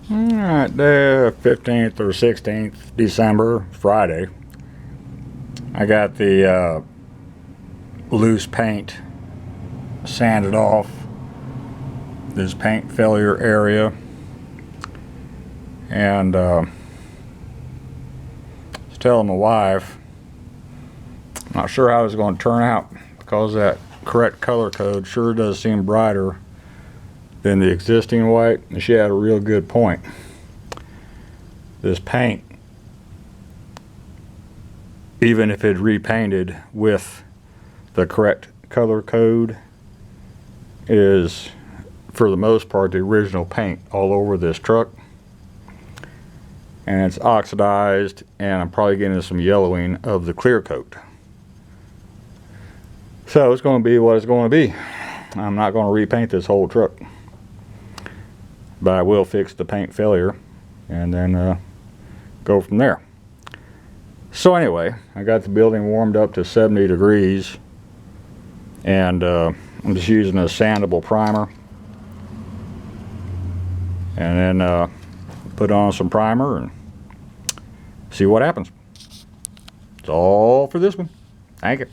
Alright, the 15th or 16th December, Friday, I got the loose paint sanded off this paint failure area, and I was telling my wife, I'm not sure how it's going to turn out because that correct color code sure does seem brighter than the existing white, and she had a real good point. This paint, even if it repainted with the correct color code, is for the most part the original paint all over this truck, and it's oxidized, and I'm probably getting some yellowing of the clear coat. So it's going to be what it's going to be. I'm not going to repaint this whole truck, but I will fix the paint failure and then go from there. So anyway, I got the building warmed up to 70 degrees, and I'm just using a sandable primer, and then put on some primer and see what happens. That's all for this one. Thank you.